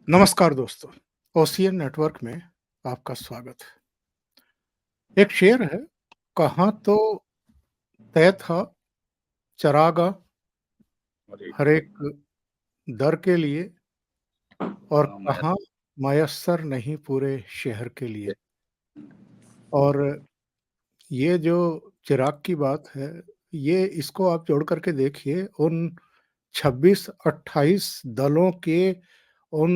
नमस्कार दोस्तों, ocean network में आपका स्वागत है। एक शेर है, कहाँ तो तय था चरागाह हर एक दर के लिए और कहाँ मयस्सर नहीं पूरे शहर के लिए। और ये जो चिराग की बात है, ये इसको आप जोड़ करके देखिए उन 26-28 दलों के उन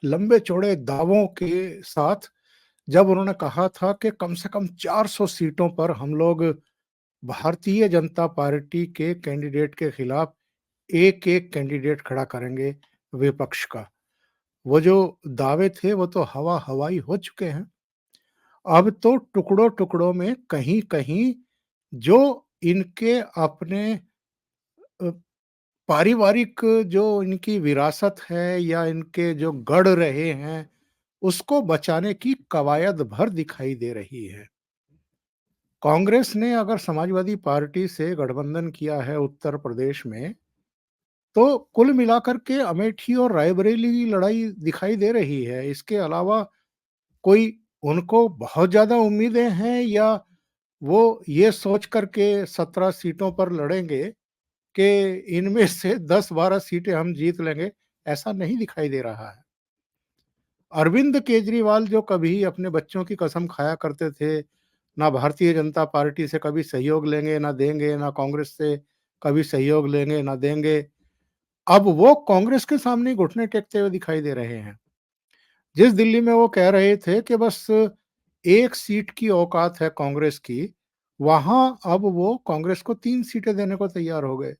लंबे चौड़े दावों के साथ जब उन्होंने कहा था कि कम से कम 400 सीटों पर हम लोग भारतीय जनता पार्टी के कैंडिडेट के खिलाफ एक-एक कैंडिडेट खड़ा करेंगे विपक्ष का। वो जो दावे थे वो तो हवा-हवाई हो चुके हैं। अब तो टुकड़ों-टुकड़ों में कहीं-कहीं जो इनके अपने अ, पारिवारिक जो इनकी विरासत है या इनके जो गढ़ रहे हैं, उसको बचाने की कवायद भर दिखाई दे रही है। कांग्रेस ने अगर समाजवादी पार्टी से गठबंधन किया है उत्तर प्रदेश में, तो कुल मिलाकर के अमेठी और रायबरेली की लड़ाई दिखाई दे रही है। इसके अलावा कोई उनको बहुत ज़्यादा उम्मीदें हैं या वो ये सोच कर के 17 सीटों पर लड़ेंगे कि इनमें से 10-12 सीटें हम जीत लेंगे, ऐसा नहीं दिखाई दे रहा है। अरविंद केजरीवाल जो कभी अपने बच्चों की कसम खाया करते थे, ना भारतीय जनता पार्टी से कभी सहयोग लेंगे, ना देंगे, ना कांग्रेस से कभी सहयोग लेंगे, ना देंगे। अब वो कांग्रेस के सामने ही घुटने टेकते हुए दिखाई दे रहे हैं। जिस दिल्ली में वो कह रहे थे कि बस 1 सीट की औकात है कांग्रेस की, वहाँ अब वो कांग्रेस को 3 सीटें देने को तैयार हो गए।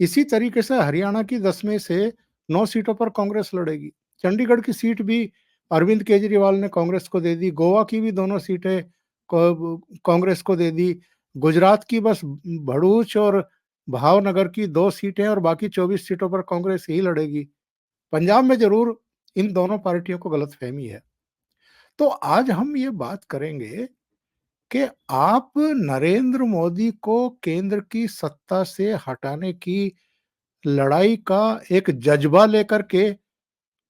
इसी तरीके से हरियाणा की 10 में से 9 सीटों पर कांग्रेस लड़ेगी। चंडीगढ़ की सीट भी अरविंद केजरीवाल ने कांग्रेस को दे दी, गोवा की भी दोनों सीटें कांग्रेस को दे दी, गुजरात की बस भरूच और भावनगर की 2 सीटें और बाकी 24 सीटों पर कांग्रेस ही लड़ेगी। पंजाब में ज़रूर इन दोनों पार्टियों को गलतफ़हमी है। तो आज हम ये बात करेंगे कि आप नरेंद्र मोदी को केंद्र की सत्ता से हटाने की लड़ाई का एक जज़्बा लेकर के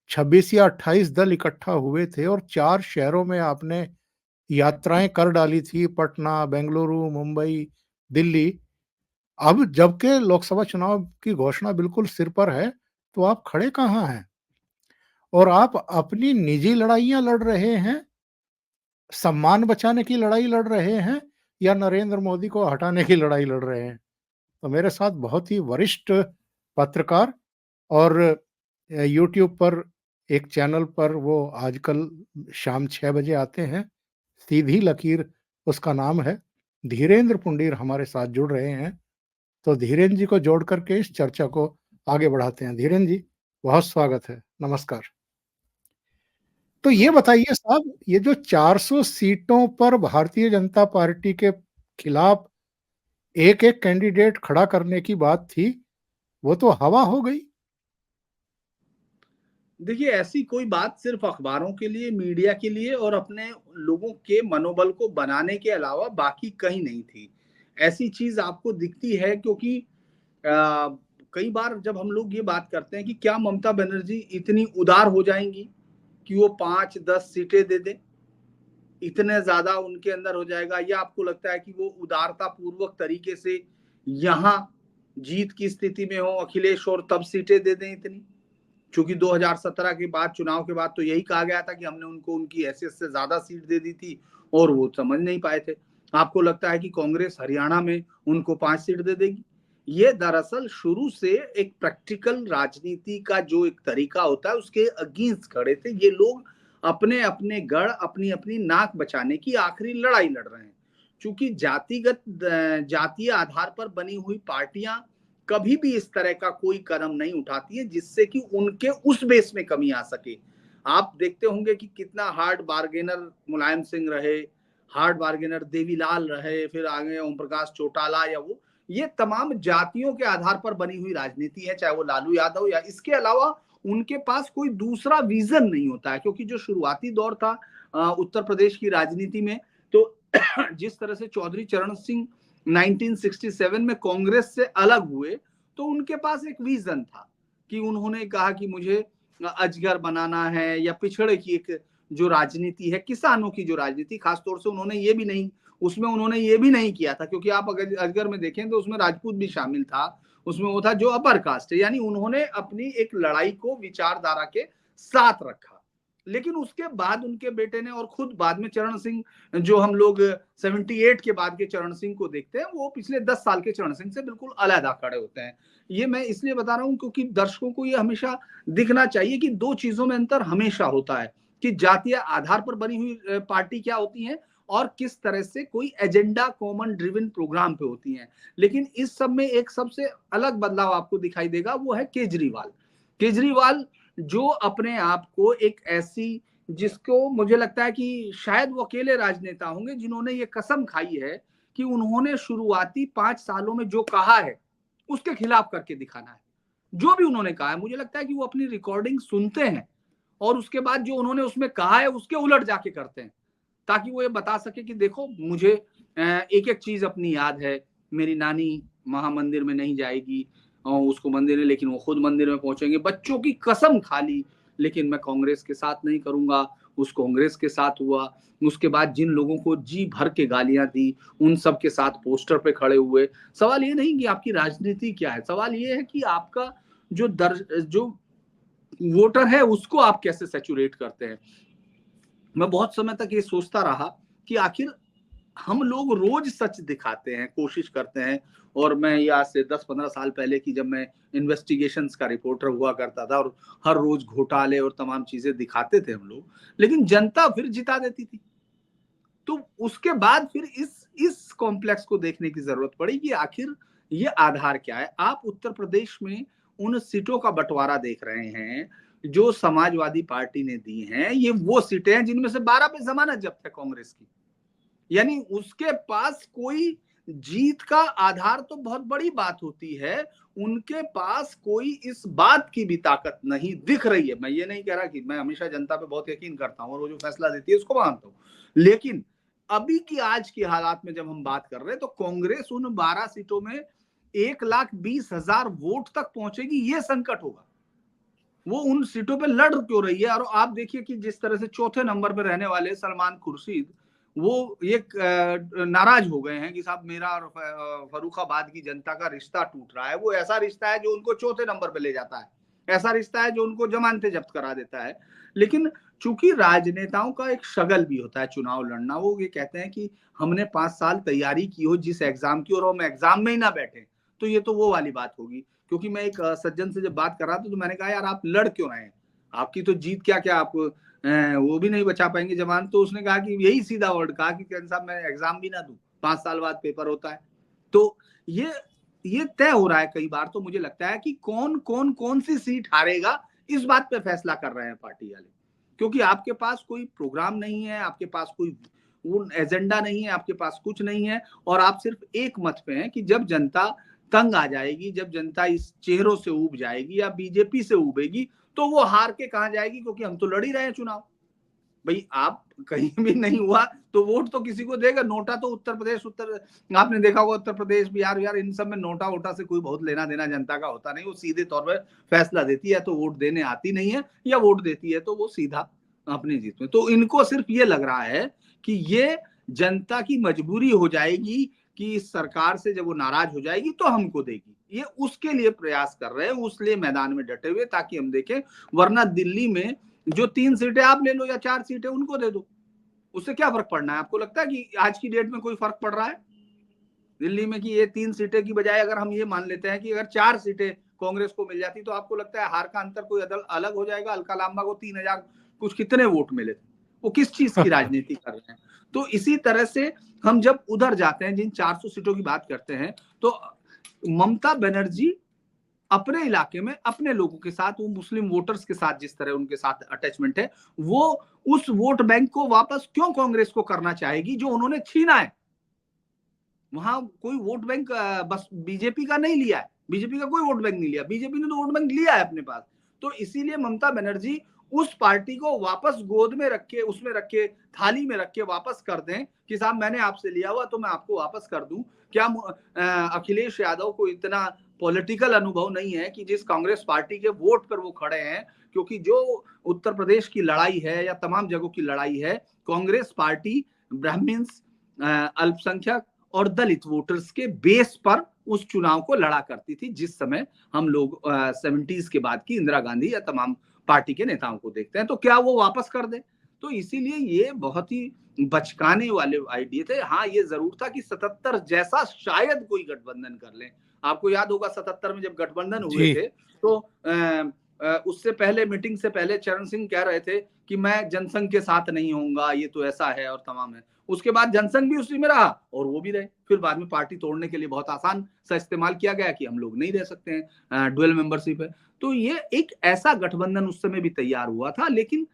26 या 28 दल इकट्ठा हुए थे और 4 शहरों में आपने यात्राएँ कर डाली थी, पटना, बेंगलुरु, मुंबई, दिल्ली। अब जबकि लोकसभा चुनाव की घोषणा बिल्कुल सिर पर है, तो आप खड़े कहाँ हैं? और आप अपनी निजी लड़ाइयाँ लड़ रहे हैं, सम्मान बचाने की लड़ाई लड़ रहे हैं या नरेंद्र मोदी को हटाने की लड़ाई लड़ रहे हैं? तो मेरे साथ बहुत ही वरिष्ठ पत्रकार और यूट्यूब पर एक चैनल पर वो आजकल शाम 6 बजे आते हैं, सीधी लकीर उसका नाम है, धीरेन्द्र पुंडीर हमारे साथ जुड़ रहे हैं। तो धीरेन्द्र जी को जोड़ कर के इस चर्चा को आगे बढ़ाते हैं। धीरेन्द्र जी, बहुत स्वागत है। नमस्कार। तो ये बताइए साहब, ये जो 400 सीटों पर भारतीय जनता पार्टी के खिलाफ एक-एक कैंडिडेट खड़ा करने की बात थी, वो तो हवा हो गई। देखिए, ऐसी कोई बात सिर्फ अखबारों के लिए, मीडिया के लिए और अपने लोगों के मनोबल को बनाने के अलावा बाकी कहीं नहीं थी। ऐसी चीज़ आपको दिखती है क्योंकि कई बार जब हम लोग ये बात करते हैं कि क्या ममता बनर्जी इतनी उदार हो जाएँगी कि वो 5-10 सीटें दे दें? इतने ज़्यादा उनके अंदर हो जाएगा या आपको लगता है कि वो उदारतापूर्वक तरीके से यहाँ जीत की स्थिति में हो अखिलेश और तब सीटें दे दें इतनी? चूंकि 2017 के बाद चुनाव के बाद तो यही कहा गया था कि हमने उनको उनकी हैसियत से ज्यादा सीट दे दी थी और वो समझ नहीं पाए थे। आपको लगता है कि कांग्रेस हरियाणा में उनको 5 सीट दे देगी? ये दरअसल शुरू से एक प्रैक्टिकल राजनीति का जो एक तरीका होता है उसके अगेंस्ट खड़े थे। ये लोग अपने अपने गढ़ अपनी अपनी नाक बचाने की आखिरी लड़ाई लड़ रहे हैं। चूंकि जातिगत जातीय आधार पर बनी हुई पार्टियां कभी भी इस तरह का कोई कदम नहीं उठाती है जिससे कि उनके उस बेस में कमी आ सके। आप देखते होंगे कि कितना हार्ड बार्गेनर मुलायम सिंह रहे, हार्ड बार्गेनर देवीलाल रहे, फिर आगे ओम प्रकाश चौटाला या वो, ये तमाम जातियों के आधार पर बनी हुई राजनीति है, चाहे वो लालू यादव या इसके अलावा उनके पास कोई दूसरा विजन नहीं होता है क्योंकि जो शुरुआती दौर था उत्तर प्रदेश की राजनीति में, तो जिस तरह से चौधरी चरण सिंह 1967 में कांग्रेस से अलग हुए तो उनके पास एक विजन था कि उन्होंने कहा कि मुझे अजगर बनाना है या पिछड़े की एक जो राजनीति है, किसानों की जो राजनीति, खासतौर से उसमें उन्होंने ये भी नहीं किया था, क्योंकि आप अगर अजगर में देखें तो उसमें राजपूत भी शामिल था, उसमें वो था जो अपर कास्ट है, यानी उन्होंने अपनी एक लड़ाई को विचारधारा के साथ रखा। लेकिन उसके बाद उनके बेटे ने, और खुद बाद में चरण सिंह, जो हम लोग 78 के बाद के चरण सिंह को देखते हैं, वो पिछले 10 साल के चरण सिंह से बिल्कुल अलग खड़े होते हैं। ये मैं इसलिए बता रहा हूं क्योंकि दर्शकों को ये हमेशा दिखना चाहिए कि दो चीजों में अंतर हमेशा होता है, कि जातीय आधार पर बनी हुई पार्टी क्या होती है और किस तरह से कोई एजेंडा कॉमन ड्रिवन प्रोग्राम पे होती हैं। लेकिन इस सब में एक सबसे अलग बदलाव आपको दिखाई देगा, वो है केजरीवाल। केजरीवाल जो अपने आप को एक ऐसी, जिसको मुझे लगता है कि शायद वो अकेले राजनेता होंगे जिन्होंने ये कसम खाई है कि उन्होंने शुरुआती 5 सालों में जो कहा है उसके खिलाफ करके दिखाना है। जो भी उन्होंने कहा है, मुझे लगता है कि वो अपनी रिकॉर्डिंग सुनते हैं और उसके बाद जो उन्होंने उसमें कहा है उसके उलट जाके करते हैं, ताकि वो ये बता सके कि देखो मुझे एक एक चीज अपनी याद है। मेरी नानी महामंदिर में नहीं जाएगी और उसको मंदिर है, लेकिन वो खुद मंदिर में पहुंचेंगे। बच्चों की कसम खा ली, लेकिन मैं कांग्रेस के साथ नहीं करूंगा। उस कांग्रेस के साथ हुआ, उसके बाद जिन लोगों को जी भर के गालियां दी उन सब के साथ पोस्टर पे खड़े हुए। सवाल ये नहीं कि आपकी राजनीति क्या है, सवाल ये है कि आपका जो वोटर है उसको आप कैसे सैचुरेट करते हैं। मैं बहुत समय तक ये सोचता रहा कि आखिर हम लोग रोज सच दिखाते हैं, कोशिश करते हैं, और मैं ये आज से 10-15 साल पहले की, जब मैं इन्वेस्टिगेशंस का रिपोर्टर हुआ करता था और हर रोज घोटाले और तमाम चीजें दिखाते थे हम लोग, लेकिन जनता फिर जिता देती थी। तो उसके बाद फिर इस कॉम्प्लेक्स को देखने की जरूरत पड़ी कि आखिर ये आधार क्या है। आप उत्तर प्रदेश में उन सीटों का बंटवारा देख रहे हैं जो समाजवादी पार्टी ने दी हैं, ये वो सीटें हैं जिनमें से 12 पे जमानत जब्त है कांग्रेस की। यानी उसके पास कोई जीत का आधार तो बहुत बड़ी बात होती है, उनके पास कोई इस बात की भी ताकत नहीं दिख रही है। मैं ये नहीं कह रहा कि मैं हमेशा जनता पे बहुत यकीन करता हूं और वो जो फैसला देती है उसको मानता हूं, लेकिन अभी की आज की हालात में जब हम बात कर रहे हैं तो कांग्रेस उन 12 सीटों में 1,20,000 वोट तक पहुंचेगी, ये संकट होगा। वो उन सीटों पे लड़ क्यों रही है। और आप देखिए कि जिस तरह से चौथे नंबर पर रहने वाले सलमान खुर्शीद, वो ये नाराज हो गए हैं कि साहब मेरा और फर्रुखाबाद की जनता का रिश्ता टूट रहा है। वो ऐसा रिश्ता है जो उनको चौथे नंबर पे ले जाता है, ऐसा रिश्ता है जो उनको जमानतें जब्त करा देता है। लेकिन चूंकि राजनेताओं का एक शगल भी होता है चुनाव लड़ना, वो ये कहते हैं कि हमने 5 साल तैयारी की हो जिस एग्जाम की, और हम एग्जाम में ही ना बैठे, तो ये तो वो वाली बात होगी। क्योंकि मैं एक सज्जन से जब बात कर रहा था तो मैंने कहा यार आप लड़ क्यों रहे हैं, आपकी तो जीत क्या क्या, आप वो भी नहीं बचा पाएंगे जमान। तो उसने कहा कि यही सीधा वर्ड कहा कि साहब मैं एग्जाम भी ना दूं, 5 साल बाद पेपर होता है। तो ये ये तय हो रहा है कई बार। तो मुझे लगता है कि कौन सी सीट हारेगा इस बात पे फैसला कर रहे हैं पार्टी वाले, क्योंकि आपके पास कोई प्रोग्राम नहीं है, आपके पास कोई वो एजेंडा नहीं है, आपके पास कुछ नहीं है, और आप सिर्फ एक मत पे हैं कि जब जनता तंग आ जाएगी, जब जनता इस चेहरों से ऊब जाएगी या बीजेपी से ऊबेगी, तो वो हार के कहां जाएगी, क्योंकि हम तो लड़ ही रहे हैं चुनाव। भाई आप कहीं भी नहीं हुआ तो वोट तो किसी को देगा। नोटा तो उत्तर आपने देखा होगा, उत्तर प्रदेश, बिहार, इन सब में नोटा वोटा से कोई बहुत लेना देना जनता का होता नहीं। वो सीधे तौर पर फैसला देती है तो वोट देने आती नहीं है, या वोट देती है तो वो सीधा अपनी जीत में। तो इनको सिर्फ ये लग रहा है कि ये जनता की मजबूरी हो जाएगी कि इस सरकार से जब वो नाराज हो जाएगी तो हमको देगी। ये उसके लिए प्रयास कर रहे हैं, उसलिए मैदान में डटे हुए, ताकि हम देखें। वरना दिल्ली में जो 3 सीटें आप ले लो या 4 सीटें उनको दे दो, उससे क्या फर्क पड़ना है। आपको लगता है कि आज की डेट में कोई फर्क पड़ रहा है दिल्ली में कि ये 3 सीटें की बजाय अगर हम ये मान लेते हैं कि अगर 4 सीटें कांग्रेस को मिल जाती, तो आपको लगता है हार का अंतर कोई अलग हो जाएगा। अलका लांबा को 3,000 कुछ कितने वोट मिले थे, वो किस चीज की राजनीति कर रहे हैं। तो इसी तरह से हम जब उधर जाते हैं, जिन 400 सीटों की बात करते हैं, तो ममता बनर्जी अपने इलाके में अपने लोगों के साथ, वो मुस्लिम वोटर्स के साथ जिस तरह उनके साथ अटैचमेंट है, वो उस वोट बैंक को वापस क्यों कांग्रेस को करना चाहेगी जो उन्होंने छीना है। वहां कोई वोट बैंक बस बीजेपी का नहीं लिया है, बीजेपी का कोई वोट बैंक नहीं लिया, बीजेपी ने तो वोट बैंक लिया है अपने पास। तो इसीलिए ममता बनर्जी उस पार्टी को वापस गोद में रख के, उसमें रख के, थाली में रख के वापस कर दें कि साहब मैंने आपसे लिया हुआ तो मैं आपको वापस कर दूं। क्या अखिलेश यादव को इतना पॉलिटिकल अनुभव नहीं है कि जिस कांग्रेस पार्टी के वोट पर वो खड़े हैं, क्योंकि जो उत्तर प्रदेश की लड़ाई है या तमाम जगहों की लड़ाई है, कांग्रेस पार्टी ब्राह्मण्स, अल्पसंख्यक और दलित वोटर्स के बेस पर उस चुनाव को लड़ा करती थी, जिस समय हम लोग 70s के बाद की इंदिरा गांधी या तमाम पार्टी के नेताओं को देखते हैं। तो क्या वो वापस कर दे? तो इसीलिए ये बहुत ही बचकाने वाले आइडिया थे। हाँ, ये जरूर था कि 77 जैसा शायद कोई गठबंधन कर ले। आपको याद होगा 77 में जब गठबंधन हुए जी। थे तो उससे पहले, मीटिंग से पहले चरण सिंह कह रहे थे कि मैं जनसंघ के साथ नहीं होऊंगा, ये तो ऐसा है और तमाम है। उसके बाद जनसंघ भी उसी में रहा और वो भी रहे। फिर बाद में पार्टी तोड़ने के लिए बहुत आसान सा इस्तेमाल किया गया कि हम लोग नहीं रह सकते हैं, डुअल मेंबरशिप है। तो ये एक ऐसा गठबंधन उस समय भी तैयार हुआ था। लेकिन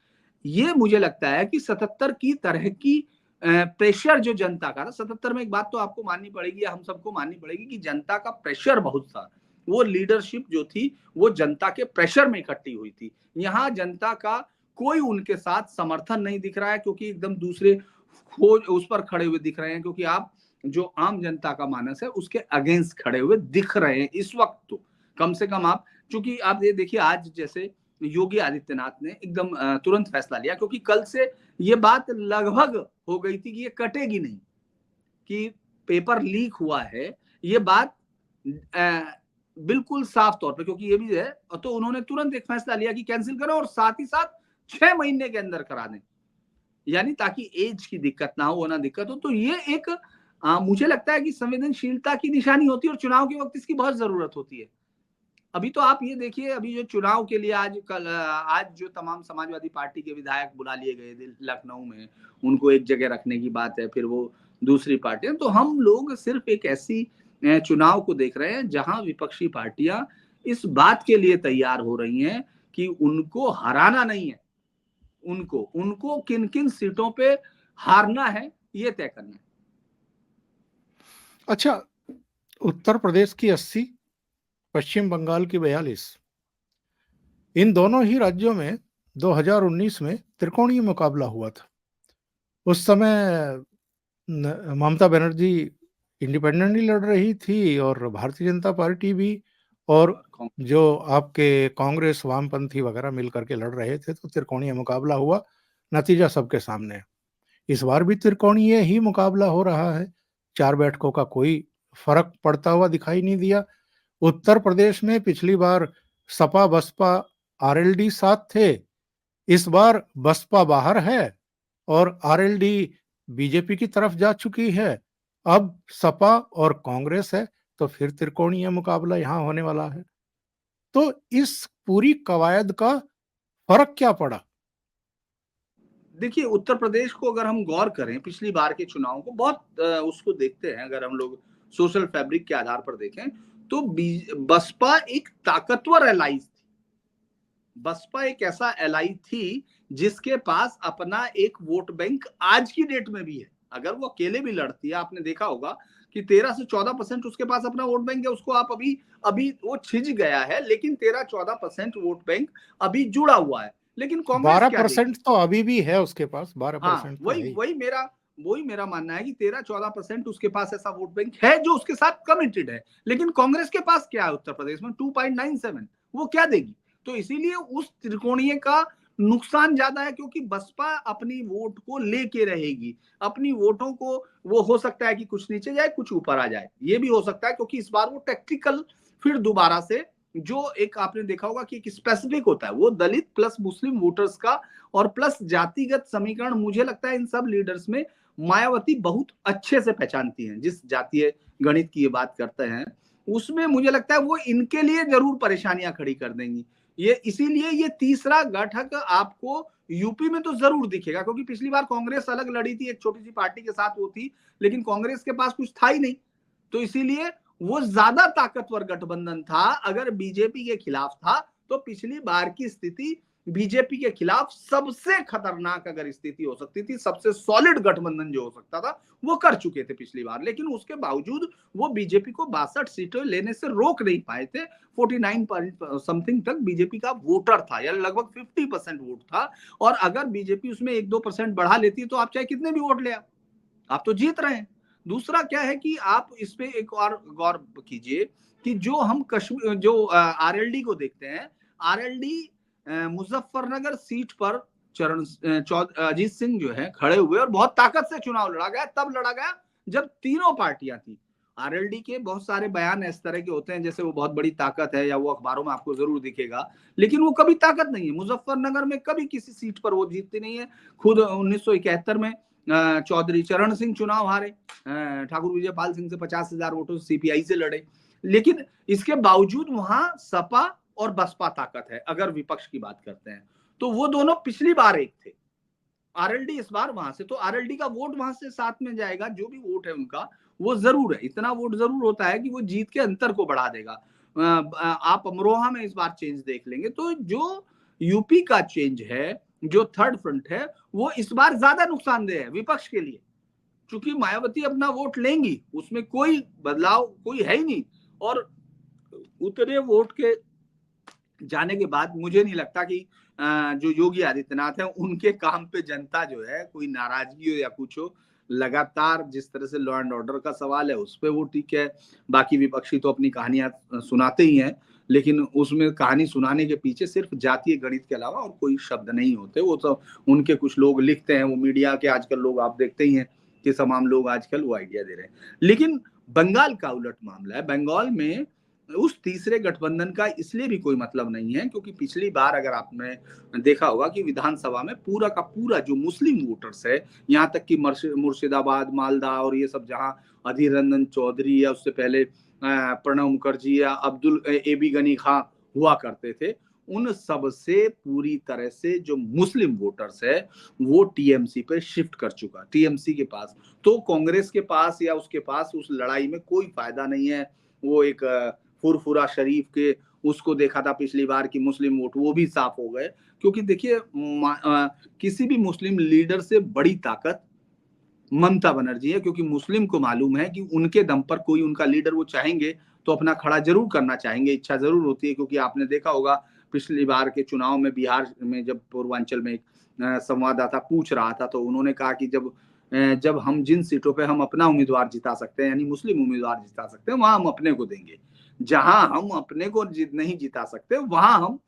ये मुझे लगता है कि 77 की तरह की प्रेशर जो जनता का था, 77 में एक बात तो आपको माननी पड़ेगी, हम सबको माननी पड़ेगी कि जनता का प्रेशर बहुत था। वो लीडरशिप जो थी वो जनता के प्रेशर में इकट्ठी हुई थी। यहाँ जनता का कोई उनके साथ समर्थन नहीं दिख रहा है, क्योंकि एकदम दूसरे खोज उस पर खड़े हुए दिख रहे हैं, क्योंकि आप जो आम जनता का मानस है उसके अगेंस्ट खड़े हुए दिख रहे हैं इस वक्त। तो कम से कम आप, चूंकि आप ये देखिए आज जैसे योगी आदित्यनाथ ने एकदम तुरंत फैसला लिया, क्योंकि कल से ये बात लगभग हो गई थी कि ये कटेगी नहीं, कि पेपर लीक हुआ है, ये बात बिल्कुल साफ तौर पे, क्योंकि ये भी है। तो उन्होंने तुरंत एक फैसला लिया कि कैंसिल करो और साथ ही साथ 6 महीने के अंदर करा दें, यानी ताकि एज की दिक्कत ना हो, वो ना दिक्कत हो। तो ये एक मुझे लगता है कि संवेदनशीलता की निशानी होती है और चुनाव के वक्त इसकी बहुत जरूरत होती है। अभी तो आप ये देखिए, अभी जो चुनाव के लिए आज जो तमाम समाजवादी पार्टी के विधायक बुला लिए गए लखनऊ में, उनको एक जगह रखने की बात है, फिर वो दूसरी पार्टियां। तो हम लोग सिर्फ एक ऐसी चुनाव को देख रहे हैं जहां विपक्षी पार्टियां इस बात के लिए तैयार हो रही हैं कि उनको हराना नहीं है, उनको उनको किन किन सीटों पे हारना है ये तय करना है। अच्छा, उत्तर प्रदेश की 80, पश्चिम बंगाल की 42, इन दोनों ही राज्यों में 2019 में त्रिकोणीय मुकाबला हुआ था। उस समय ममता बनर्जी इंडिपेंडेंटली लड़ रही थी और भारतीय जनता पार्टी भी, और जो आपके कांग्रेस वामपंथी वगैरह मिलकर के लड़ रहे थे। तो त्रिकोणीय मुकाबला हुआ, नतीजा सबके सामने है। इस बार भी त्रिकोणीय ही मुकाबला हो रहा है। 4 बैठकों का कोई फर्क पड़ता हुआ दिखाई नहीं दिया। उत्तर प्रदेश में पिछली बार सपा बसपा आरएलडी साथ थे, इस बार बसपा बाहर है और आरएलडी बीजेपी की तरफ जा चुकी है। अब सपा और कांग्रेस है, तो फिर त्रिकोणीय मुकाबला यहां होने वाला है। तो इस पूरी कवायद का फर्क क्या पड़ा? देखिए, उत्तर प्रदेश को अगर हम गौर करें, पिछली बार के चुनाव को बहुत उसको देखते हैं, अगर हम लोग सोशल फैब्रिक के आधार पर देखें, तो बसपा एक ताकतवर एलाइज थी। बसपा एक ऐसा एलाई थी जिसके पास अपना एक वोट बैंक आज की डेट में भी है। अगर वो अकेले भी लड़ती है, आपने देखा होगा कि 13 से 14% उसके पास अपना वोट बैंक है। उसको आप अभी अभी वो छिज गया है, लेकिन 13-14% वोट बैंक अभी जुड़ा हुआ है। लेकिन कांग्रेस क्या देगी? 12% तो अभी भी है उसके पास, हाँ, 12% तो है ही। वही मेरा मानना है कि 13-14% उसके पास ऐसा वोट बैंक है जो उसके साथ कमिटेड है। लेकिन कांग्रेस के पास क्या है उत्तर प्रदेश में? 2.97। वो क्या देगी? तो इसीलिए उस त्रिकोणीय का नुकसान ज्यादा है, क्योंकि बसपा अपनी वोट को लेके रहेगी। अपनी वोटों को वो हो सकता है कि कुछ नीचे जाए, कुछ ऊपर आ जाए, ये भी हो सकता है, क्योंकि इस बार वो टैक्टिकल फिर दोबारा से, जो एक आपने देखा होगा कि एक स्पेसिफिक होता है, वो दलित प्लस मुस्लिम वोटर्स का और प्लस जातिगत समीकरण, मुझे लगता है इन सब लीडर्स में मायावती बहुत अच्छे से पहचानती हैं। जिस जातीय गणित की ये बात करते हैं, उसमें मुझे लगता है वो इनके लिए जरूर परेशानियां खड़ी कर देंगी। ये इसीलिए ये तीसरा गठक आपको यूपी में तो जरूर दिखेगा, क्योंकि पिछली बार कांग्रेस अलग लड़ी थी, एक छोटी सी पार्टी के साथ वो थी, लेकिन कांग्रेस के पास कुछ था ही नहीं। तो इसीलिए वो ज्यादा ताकतवर गठबंधन था। अगर बीजेपी के खिलाफ था तो पिछली बार की स्थिति बीजेपी के खिलाफ सबसे खतरनाक अगर स्थिति हो सकती थी, सबसे सॉलिड गठबंधन जो हो सकता था, वो कर चुके थे पिछली बार। लेकिन उसके बावजूद वो बीजेपी को 62 सीटें लेने से रोक नहीं पाए थे। 49 समथिंग तक बीजेपी का वोटर था, या लगभग 50% वोट था। और अगर बीजेपी उसमें 1-2% बढ़ा लेती तो आप चाहे कितने भी वोट ले आप तो जीत रहे हैं। दूसरा क्या है कि आप इस पे एक और गौर कीजिए कि जो हम कश्मीर जो आरएलडी को देखते हैं, आरएलडी मुजफ्फरनगर सीट पर अजीत सिंह जो है खड़े हुए और बहुत ताकत से चुनाव लड़ा गया, तब लड़ा गया जब तीनों पार्टियां थी। आरएलडी के बहुत सारे बयान इस तरह के होते हैं जैसे वो बहुत बड़ी ताकत है, या वो अखबारों में आपको जरूर दिखेगा, लेकिन वो कभी ताकत नहीं है। मुजफ्फरनगर में कभी किसी सीट पर वो जीतती नहीं है। खुद 1971 में चौधरी चरण सिंह चुनाव हारे, ठाकुर विजयपाल सिंह से 50,000 वोटों से सीपीआई से लड़े, लेकिन इसके बावजूद वहां सपा और बसपा ताकत है। अगर विपक्ष की बात करते हैं तो वो दोनों पिछली बार एक थे, आरएलडी इस बार वहां से, तो आरएलडी का वोट वहां से साथ में जाएगा, जो भी वोट है उनका वो जरूर है, इतना वोट जरूर होता है कि वो जीत के अंतर को बढ़ा देगा। आप अमरोहा में इस बार चेंज देख लेंगे, तो जो यूपी का चेंज है, जो थर्ड फ्रंट है, वो इस बार ज्यादा नुकसानदेह है विपक्ष के लिए, क्योंकि मायावती अपना वोट लेंगी, उसमें कोई बदलाव कोई है ही नहीं। और उतने वोट के जाने के बाद मुझे नहीं लगता कि जो योगी आदित्यनाथ है उनके काम पे जनता जो है कोई नाराजगी हो या कुछ हो। लगातार जिस तरह से लॉ एंड ऑर्डर का सवाल है उस पर वो ठीक है, बाकी विपक्षी तो अपनी कहानियां सुनाते ही हैं, लेकिन उसमें कहानी सुनाने के पीछे सिर्फ जातीय गणित के अलावा और कोई शब्द नहीं होते। वो तो उनके कुछ लोग लिखते हैं, वो मीडिया के आजकल लोग आप देखते ही हैं कि तमाम लोग आजकल वो आइडिया दे रहे हैं। लेकिन बंगाल का उलट मामला है। बंगाल में उस तीसरे गठबंधन का इसलिए भी कोई मतलब नहीं है क्योंकि पिछली बार अगर आपने देखा होगा कि विधानसभा में पूरा का पूरा जो मुस्लिम वोटर्स है, यहाँ तक कि मुर्शिदाबाद, मालदा और ये सब जहाँ अधीर रंजन चौधरी या उससे पहले प्रणब मुखर्जी या अब्दुल एबी गनी खां हुआ करते थे, उन सब से पूरी तरह से जो मुस्लिम वोटर्स है वो टीएमसी पे शिफ्ट कर चुका, टीएमसी के पास। तो कांग्रेस के पास या उसके पास उस लड़ाई में कोई फायदा नहीं है। वो एक फुरफुरा शरीफ के उसको देखा था पिछली बार की मुस्लिम वोट वो भी साफ हो गए, क्योंकि देखिए किसी भी मुस्लिम लीडर से बड़ी ताकत ममता बनर्जी है, क्योंकि मुस्लिम को मालूम है कि उनके दम पर कोई उनका लीडर वो चाहेंगे तो अपना खड़ा जरूर करना चाहेंगे, इच्छा जरूर होती है। क्योंकि आपने देखा होगा पिछली बार के चुनाव में बिहार में जब पूर्वांचल में एक संवाददाता पूछ रहा था तो उन्होंने कहा कि जब हम जिन सीटों पे हम अपना उम्मीदवार जिता सकते हैं यानी मुस्लिम उम्मीदवार जिता सकते हैं वहां हम अपने को देंगे, जहां हम अपने को नहीं जिता सकते वहां हम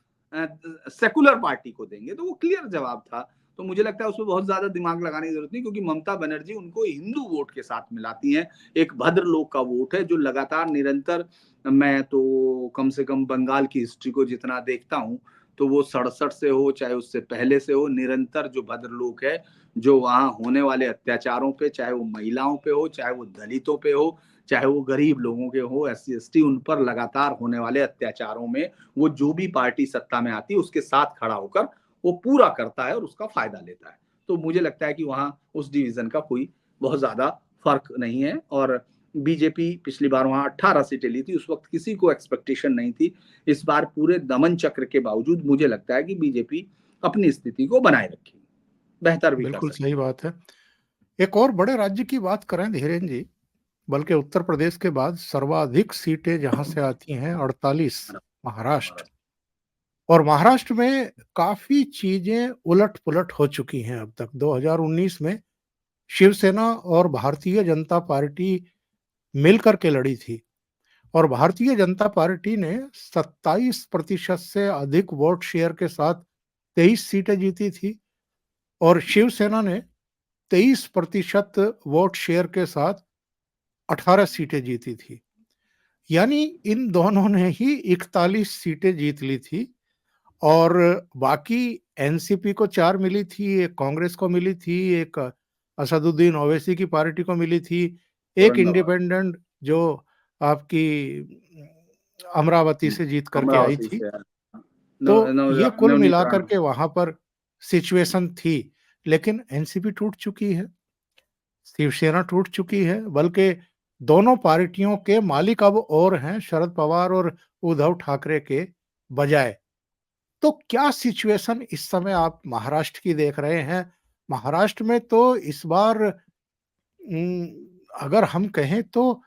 सेकुलर पार्टी को देंगे। तो वो क्लियर जवाब था। तो मुझे लगता है उसमें बहुत ज्यादा दिमाग लगाने की जरूरत नहीं, क्योंकि ममता बनर्जी उनको हिंदू वोट के साथ मिलाती हैं। एक भद्र लोग का वोट है जो लगातार निरंतर, मैं तो कम से कम बंगाल की हिस्ट्री को जितना देखता हूँ तो वो 67 से हो चाहे उससे पहले से हो, निरंतर जो भद्र लोग है जो वहां होने वाले अत्याचारों पे, चाहे वो महिलाओं पे हो, चाहे वो दलितों पे हो, चाहे वो गरीब लोगों के हो, SC ST, उन पर लगातार होने वाले अत्याचारों में वो जो भी पार्टी सत्ता में आती है उसके साथ खड़ा होकर वो पूरा करता है और उसका फायदा लेता है। तो मुझे लगता है कि वहां उस डिवीजन का कोई बहुत ज्यादा फर्क नहीं है। और बीजेपी पिछली बार वहां 18 सीटें ली थी, उस वक्त किसी को एक्सपेक्टेशन नहीं थी। इस बार पूरे दमन चक्र के बावजूद मुझे लगता है कि बीजेपी अपनी स्थिति को बनाए रखेगी, बेहतर भी कर बिल्कुल सकती सही बात है। एक और बड़े राज्य की बात करें धीरेन्द्र जी, बल्कि उत्तर प्रदेश के बाद सर्वाधिक सीटें जहां से आती हैं 48, महाराष्ट्र। है। और महाराष्ट्र में काफी चीजें उलट पुलट हो चुकी हैं अब तक। 2019 में शिवसेना और भारतीय जनता पार्टी मिलकर के लड़ी थी और भारतीय जनता पार्टी ने 27% से अधिक वोट शेयर के साथ 23 सीटें जीती थी और शिवसेना ने 23% वोट शेयर के साथ 18 सीटें जीती थी। यानी इन दोनों ने ही 41 सीटें जीत ली थी और बाकी एनसीपी को 4 मिली थी, एक कांग्रेस को मिली थी, एक असदुद्दीन ओवैसी की पार्टी को मिली थी, एक औरंगाबाद, इंडिपेंडेंट जो आपकी अमरावती से जीत करके आई अमरावती थी। से तो ये कुल नवनीत मिलाकर राणा। के वहां पर सिचुएशन थी, लेकिन एनसीपी टूट चुकी है, शिवसेना टूट चुकी है, बल्कि दोनों पार्टियों के मालिक अब और हैं शरद पवार और उद्धव ठाकरे के बजाय। तो क्या सिचुएशन इस समय आप महाराष्ट्र की देख रहे हैं? महाराष्ट्र में तो इस बार अगर हम कहें तो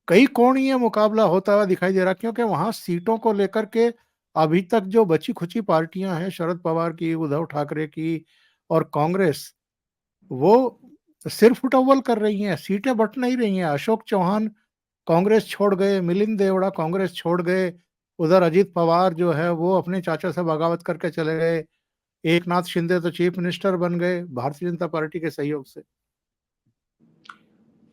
कई कोणीय मुकाबला होता हुआ दिखाई दे रहा है, क्योंकि वहां सीटों को लेकर के अभी तक जो बची खुची पार्टियां हैं, शरद पवार की, उद्धव ठाकरे की और कांग्रेस, वो सिर फुटअव्वल कर रही हैं, सीटें बंट नहीं रही हैं। अशोक चौहान कांग्रेस छोड़ गए, मिलिंद देवड़ा कांग्रेस छोड़ गए, उधर अजीत पवार जो है वो अपने चाचा से बगावत करके चले गए, एक नाथ शिंदे तो चीफ मिनिस्टर बन गए भारतीय जनता पार्टी के सहयोग से।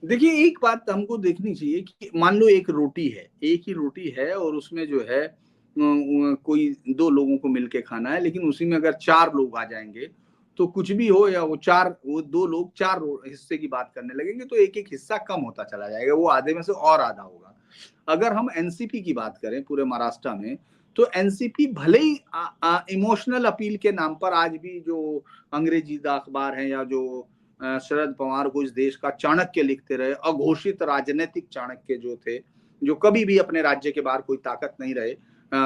देखिए, एक बात हमको देखनी चाहिए कि मान लो एक रोटी है, एक ही रोटी है और उसमें जो है कोई 2 लोगों को मिलके खाना है, लेकिन उसी में अगर 4 लोग आ जाएँगे, तो कुछ भी हो या वो 2 लोग 4 हिस्से की बात करने लगेंगे, तो एक-एक हिस्सा कम होता चला जाएगा, वो आधे में से और आधा होगा। अगर हम एनसीपी की बात करें पूरे महाराष्ट्र में, तो एनसीपी भले ही इमोशनल अपील के नाम पर आज भी जो अंग्रेजी अखबार हैं या जो शरद पवार को इस देश का चाणक्य लिखते रहे, अघोषित राजनीतिक चाणक्य जो थे, जो कभी भी अपने राज्य के बाहर कोई ताकत नहीं रहे,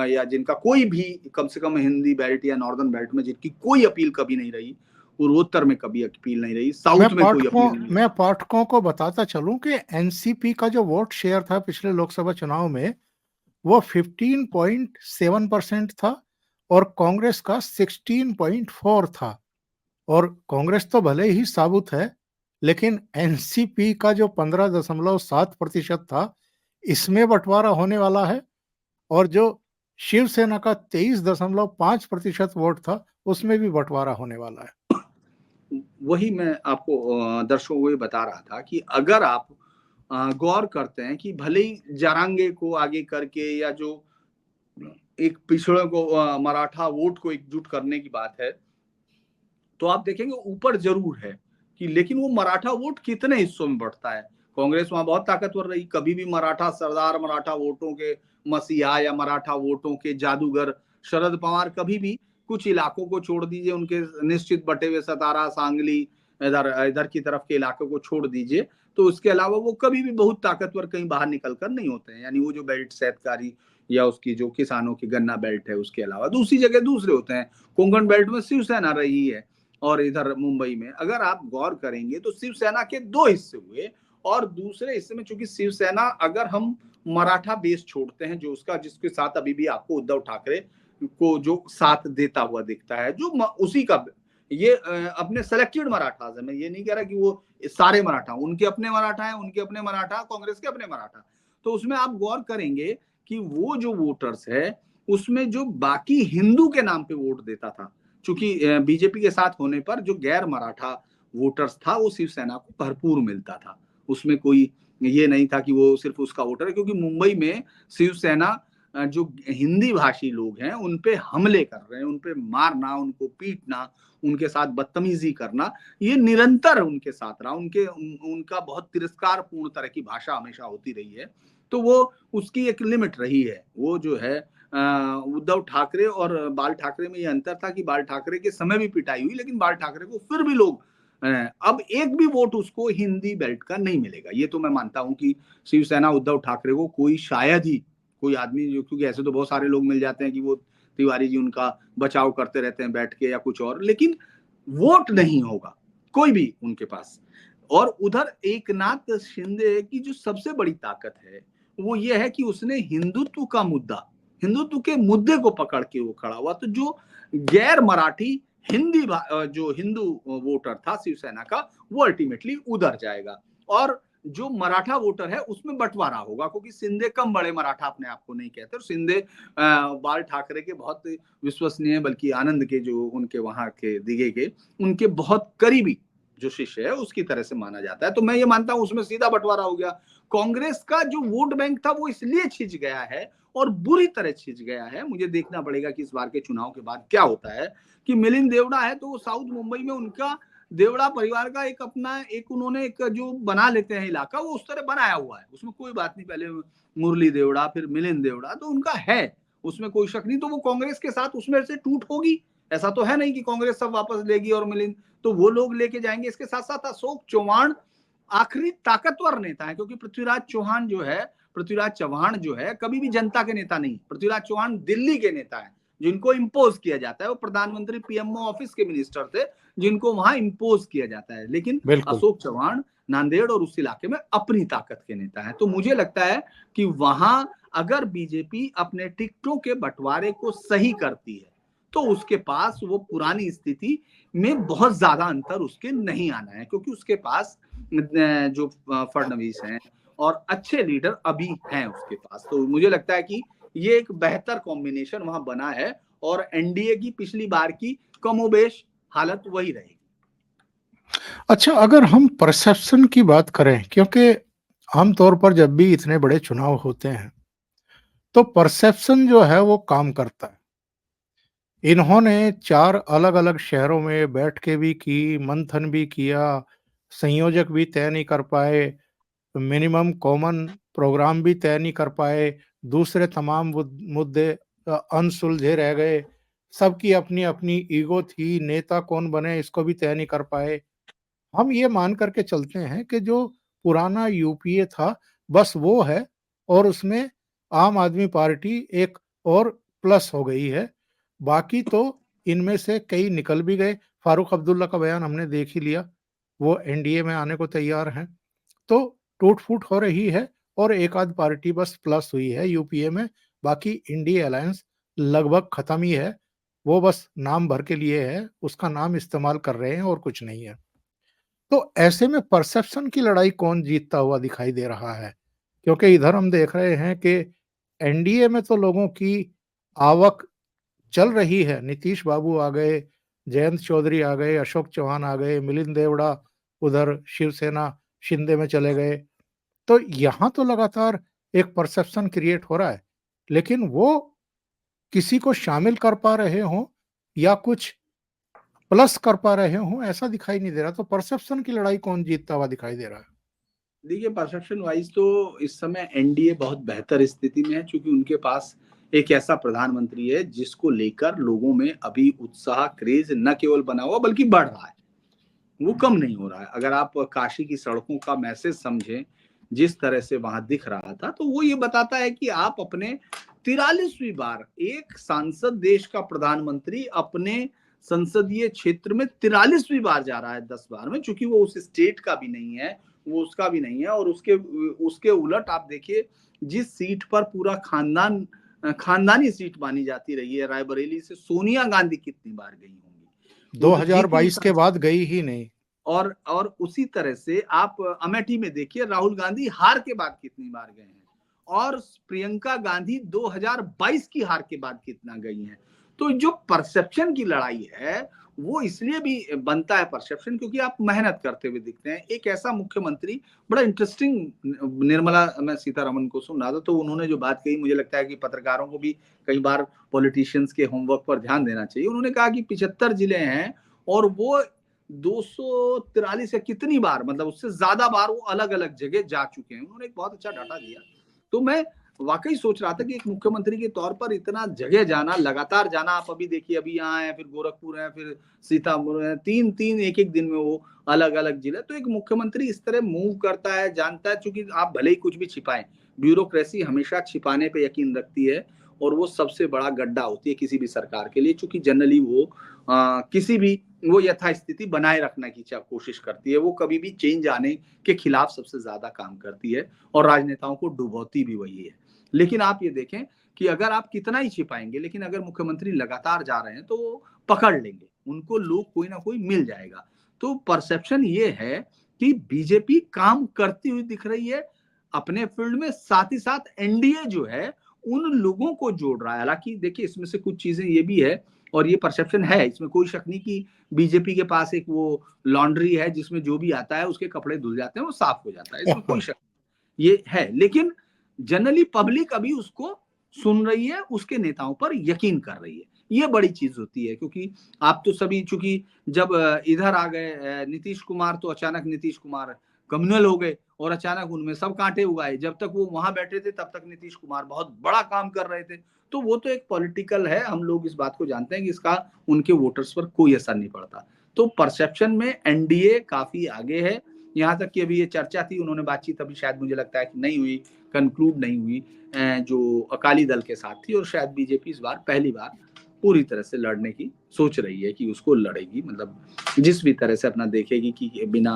या जिनका कोई भी कम से कम हिंदी बेल्ट या नॉर्दर्न बेल्ट में जिनकी कोई अपील कभी नहीं रही, पूर्वोत्तर में कभी अपील नहीं रही, साउथ में कोई अपील नहीं रही। मैं पाठकों को बताता चलूं कि एनसीपी का जो वोट शेयर था पिछले लोकसभा चुनाव में वो 15.7% था और कांग्रेस का 16.4 था। और कांग्रेस तो भले ही साबुत है, लेकिन एनसीपी का जो 15.7% था, इसमें बंटवारा होने वाला है। और जो शिवसेना का 23.5% वोट था, उसमें भी बंटवारा होने वाला है। वही मैं आपको दर्शकों को ये बता रहा था कि अगर आप गौर करते हैं कि भले ही जरांगे को आगे करके या जो एक पिछड़ों को मराठा वोट को एकजुट करने की बात है, तो आप देखेंगे ऊपर जरूर है कि लेकिन वो मराठा वोट कितने हिस्सों में बढ़ता है। कांग्रेस वहां बहुत ताकतवर रही, कभी भी मराठा सरदार, मराठा वोटों के मसीहा या मराठा वोटों के जादूगर शरद पवार कभी भी कुछ इलाकों को छोड़ दीजिए, उनके निश्चित बटे हुए सतारा, सांगली, इधर इधर की तरफ के इलाकों को छोड़ दीजिए, तो उसके अलावा वो कभी भी बहुत ताकतवर कहीं बाहर निकल कर नहीं होते हैं। यानी वो जो बेल्ट सैतकारी या उसकी जो किसानों की गन्ना बेल्ट है उसके अलावा दूसरी जगह दूसरे होते हैं। कोंकण बेल्ट में शिवसेना रही है और इधर मुंबई में अगर आप गौर करेंगे तो शिवसेना के 2 हिस्से हुए और दूसरे हिस्से में चूंकि शिवसेना, अगर हम मराठा बेस छोड़ते हैं जो उसका, जिसके साथ अभी भी आपको उद्धव ठाकरे को जो साथ देता हुआ दिखता है, जो उसी का ये अपने सेलेक्टेड मराठास है, मैं ये नहीं कह रहा कि वो सारे मराठा, उनके अपने मराठा है, उनके अपने मराठा, कांग्रेस के अपने मराठा। तो उसमें आप गौर करेंगे कि वो जो वोटर्स है उसमें जो बाकी हिंदू के नाम पे वोट देता था, चूंकि बीजेपी के साथ होने पर जो गैर मराठा वोटर्स था वो शिवसेना को भरपूर मिलता था। उसमें कोई ये नहीं था कि वो सिर्फ उसका वोटर है, क्योंकि मुंबई में शिवसेना जो हिंदी भाषी लोग हैं उन पे हमले कर रहे हैं, उन पे मारना, उनको पीटना, उनके साथ बदतमीजी करना, ये निरंतर उनके साथ रहा। उनका बहुत तिरस्कार पूर्ण तरह की भाषा हमेशा होती रही है। तो वो उसकी एक लिमिट रही है। वो जो है उद्धव ठाकरे और बाल ठाकरे में ये अंतर था कि बाल ठाकरे के समय भी पिटाई हुई, लेकिन बाल ठाकरे को फिर भी लोग अब एक भी वोट उसको हिंदी बेल्ट का नहीं मिलेगा। ये तो मैं मानता हूं कि शिवसेना उद्धव ठाकरे को कोई शायद ही कोई आदमी, जो क्योंकि ऐसे तो बहुत सारे लोग मिल जाते हैं कि वो तिवारी जी उनका बचाव करते रहते हैं बैठ के या कुछ और, लेकिन वोट नहीं होगा कोई भी उनके पास। और उधर एकनाथ शिंदे की जो सबसे बड़ी ताकत है वो ये है कि उसने हिंदुत्व का मुद्दा, हिंदुत्व के मुद्दे को पकड़ के वो खड़ा हुआ। तो जो गैर मराठी हिंदी जो हिंदू वोटर था शिवसेना का, वो अल्टीमेटली उधर जाएगा और जो मराठा वोटर है उसमें बंटवारा होगा, क्योंकि शिंदे कम बड़े मराठा अपने आप को नहीं कहते। और शिंदे बाल ठाकरे के बहुत विश्वसनीय, बल्कि आनंद के जो उनके वहां के दिगे के उनके बहुत करीबी जो शिष्य है उसकी तरह से माना जाता है। तो मैं ये मानता हूं उसमें सीधा बंटवारा हो गया। कांग्रेस का जो वोट बैंक था वो इसलिए छिज गया है और बुरी तरह छिज गया है। मुझे देखना पड़ेगा कि इस बार के चुनाव के बाद क्या होता है। कि मिलिंद देवड़ा है तो वो साउथ मुंबई में उनका देवड़ा परिवार का एक अपना एक उन्होंने एक जो बना लेते हैं इलाका, वो उस तरह बनाया हुआ है, उसमें कोई बात नहीं। पहले मुरली देवड़ा फिर मिलिंद देवड़ा तो उनका है, उसमें कोई शक नहीं। तो वो कांग्रेस के साथ उसमें से टूट होगी, ऐसा तो है नहीं कि कांग्रेस सब वापस लेगी और मिलिंद, तो वो लोग लेके जाएंगे। इसके साथ साथ अशोक चौहान आखिरी ताकतवर नेता है, क्योंकि पृथ्वीराज चौहान जो है, पृथ्वीराज चौहान जो है कभी भी जनता के नेता नहीं, पृथ्वीराज चौहान दिल्ली के नेता है जिनको इम्पोज किया जाता है। वो प्रधानमंत्री पीएमओ ऑफिस के मिनिस्टर थे जिनको वहां इम्पोज किया जाता है। लेकिन बिल्कुल। अशोक चौहान नांदेड़ और उस इलाके में अपनी ताकत के नेता है। तो मुझे लगता है कि वहां अगर बीजेपी अपने टिकटों के बंटवारे को सही करती है तो उसके पास वो पुरानी स्थिति में बहुत ज्यादा अंतर उसके नहीं आना है, क्योंकि उसके पास जो फडणवीस हैं और अच्छे लीडर अभी हैं उसके पास। तो मुझे लगता है कि ये एक बेहतर कॉम्बिनेशन वहां बना है और एनडीए की पिछली बार की कमोबेश हालत वही रहेगी। अच्छा, अगर हम परसेप्शन की बात करें, क्योंकि आमतौर पर जब भी इतने बड़े चुनाव होते हैं, तो परसेप्शन जो है वो काम करता है। इन्होंने 4 अलग-अलग शहरों में बैठ के भी की, मंथन भी किया, संयोजक भी तय नहीं कर पाए, मिनिमम कॉमन प्रोग्राम भी तय नहीं कर पाए, दूसरे तमाम मुद्दे अनसुलझे रह गए। सबकी अपनी-अपनी ईगो थी, नेता कौन बने इसको भी तय नहीं कर पाए। हम ये मान करके चलते हैं कि जो पुराना यूपीए था, बस वो है और उसमें आम आदमी पार्टी एक और प्लस हो गई है। बाकी तो इनमें से कई निकल भी गए। फारूक अब्दुल्ला का बयान हमने देख ही लिया, वो एनडीए में आने को तैयार हैं। तो टूट-फूट हो रही है और एक आध पार्टी बस प्लस हुई है यूपीए में, बाकी इंडिया अलायंस लगभग खत्म ही है। वो बस नाम भर के लिए है, उसका नाम इस्तेमाल कर रहे हैं और कुछ नहीं है। तो ऐसे में परसेप्शन की लड़ाई कौन जीतता हुआ दिखाई दे रहा है? क्योंकि इधर हम देख रहे हैं कि एनडीए में तो लोगों की आवक चल रही है। नीतीश बाबू आ गए, जयंत चौधरी आ गए, अशोक चौहान आ गए, मिलिंद देवड़ा उधर शिवसेना शिंदे में चले गए। तो यहाँ तो लगातार एक परसेप्शन क्रिएट हो रहा है, लेकिन वो किसी को शामिल कर पा रहे हों या कुछ प्लस कर पा रहे हों, ऐसा दिखाई नहीं दे रहा। तो परसेप्शन की लड़ाई कौन जीतता हुआ दिखाई दे रहा है? देखिए, परसेप्शन वाइज तो इस समय एनडीए बहुत बेहतर स्थिति में है, क्योंकि उनके पास एक ऐसा प्रधानमंत्री है जिसको लेकर लोगों में अभी उत्साह, क्रेज न केवल बना हुआ बल्कि बढ़ रहा है, वो कम नहीं हो रहा है। अगर आप काशी की सड़कों का मैसेज समझें, जिस तरह से वहां दिख रहा था, तो वो ये बताता है कि आप अपने 43वीं बार एक सांसद, देश का प्रधानमंत्री अपने संसदीय क्षेत्र में 43वीं बार जा रहा है 10 बार में, चूंकि वो उस स्टेट का भी नहीं है, वो उसका भी नहीं है। और उसके उसके उलट आप देखिए, जिस सीट पर पूरा खानदानी सीट मानी जाती रही है, रायबरेली से सोनिया गांधी कितनी बार गई होंगी, वो तो जीत नहीं 2022 के पाई। बाद गई ही नहीं। और उसी तरह से आप अमेठी में देखिए, राहुल गांधी हार के बाद कितनी बार गए हैं, और प्रियंका गांधी 2022 की हार के बाद कितना गई हैं। तो जो परसेप्शन की लड़ाई है, वो इसलिए भी बनता है परसेप्शन, क्योंकि आप मेहनत करते हुए दिखते हैं। एक ऐसा मुख्यमंत्री, बड़ा इंटरेस्टिंग, निर्मला मैं सीतारमन को सुन रहा था, तो उन्होंने जो बात कही, मुझे लगता है कि पत्रकारों को भी कई बार पॉलिटिशियंस के होमवर्क पर ध्यान देना चाहिए। उन्होंने कहा कि 75 जिले हैं और वो 243 या कितनी बार, मतलब उससे ज्यादा बार वो अलग अलग जगह जा चुके हैं। उन्होंने एक बहुत अच्छा डाटा दिया। तो मैं वाकई सोच रहा था कि एक मुख्यमंत्री के तौर पर इतना जगह जाना, लगातार जाना, आप अभी देखिए, अभी यहाँ है, फिर गोरखपुर है, फिर सीतापुर है, तीन तीन एक एक दिन में वो अलग अलग जिले। तो एक मुख्यमंत्री इस तरह मूव करता है, जानता है, चूंकि आप भले ही कुछ भी छिपाएं, ब्यूरोक्रेसी हमेशा छिपाने पे यकीन रखती है, और वो सबसे बड़ा गड्ढा होती है किसी भी सरकार के लिए, चूंकि जनरली वो किसी भी वो यथास्थिति बनाए रखने की कोशिश करती है। वो कभी भी चेंज आने के खिलाफ सबसे ज्यादा काम करती है, और राजनेताओं को डुबोती भी वही है। लेकिन आप ये देखें कि अगर आप कितना ही छिपाएंगे, लेकिन अगर मुख्यमंत्री लगातार जा रहे हैं, तो वो पकड़ लेंगे, उनको लोग कोई ना कोई मिल जाएगा। तो परसेप्शन ये है कि बीजेपी काम करती हुई दिख रही है अपने फील्ड में, साथ ही साथ एनडीए जो है उन लोगों को जोड़ रहा है। हालांकि देखिए, इसमें से कुछ चीजें ये भी है, और ये परसेप्शन है, इसमें कोई शक नहीं कि बीजेपी के पास एक वो लॉन्ड्री है जिसमें जो भी आता है उसके कपड़े धुल जाते हैं, वो साफ हो जाता है, इसमें कोई शक नहीं, ये है। लेकिन जनरली पब्लिक अभी उसको सुन रही है, उसके नेताओं पर यकीन कर रही है। ये बड़ी चीज होती है, क्योंकि आप तो सभी, चूंकि जब इधर आ गए नीतीश कुमार, तो अचानक नीतीश कुमार कम्युनल हो गए, और अचानक उनमें सब कांटे उगाए। जब तक वो वहां बैठे थे, तब तक नीतीश कुमार बहुत बड़ा काम कर रहे थे। तो वो तो एक पॉलिटिकल है, हम लोग इस बात को जानते हैं कि इसका उनके वोटर्स पर कोई असर नहीं पड़ता। तो परसेप्शन में एनडीए काफी आगे है। यहाँ तक कि अभी ये चर्चा थी, उन्होंने बातचीत अभी शायद मुझे लगता है कि नहीं हुई, कंक्लूड नहीं हुई, जो अकाली दल के साथ थी, और शायद बीजेपी इस बार पहली बार पूरी तरह से लड़ने की सोच रही है कि उसको लड़ेगी, मतलब जिस भी तरह से अपना देखेगी कि बिना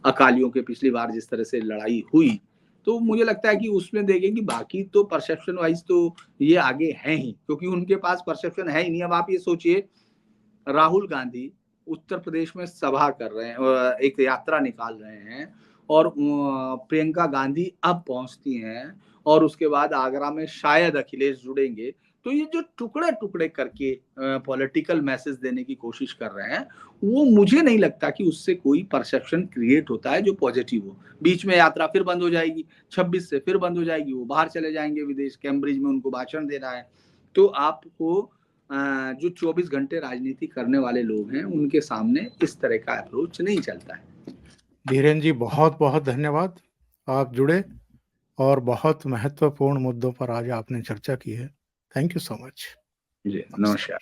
अकालियों के पिछली बार जिस तरह से लड़ाई हुई, तो मुझे लगता है कि उसमें देखें कि बाकी तो परसेप्शन वाइज तो ये आगे हैं ही, क्योंकि उनके पास परसेप्शन है ही नहीं। अब आप ये सोचिए, राहुल गांधी उत्तर प्रदेश में सभा कर रहे हैं, एक यात्रा निकाल रहे हैं, और प्रियंका गांधी अब पहुंचती हैं, और उसके बाद आगरा में शायद अखिलेश जुड़ेंगे। तो ये जो टुकड़े टुकड़े करके पॉलिटिकल मैसेज देने की कोशिश कर रहे हैं, वो मुझे नहीं लगता कि उससे कोई परसेप्शन क्रिएट होता है जो पॉजिटिव हो। बीच में यात्रा फिर बंद हो जाएगी, 26 से फिर बंद हो जाएगी, वो बाहर चले जाएंगे विदेश, कैम्ब्रिज में उनको भाषण देना है। तो आपको जो 24 घंटे राजनीति करने वाले लोग हैं, उनके सामने इस तरह का अप्रोच नहीं चलता है। धीरेन जी, बहुत बहुत धन्यवाद। आप जुड़े और बहुत महत्वपूर्ण मुद्दों पर आज आपने चर्चा की है। Thank you so much. जी, नमस्कार।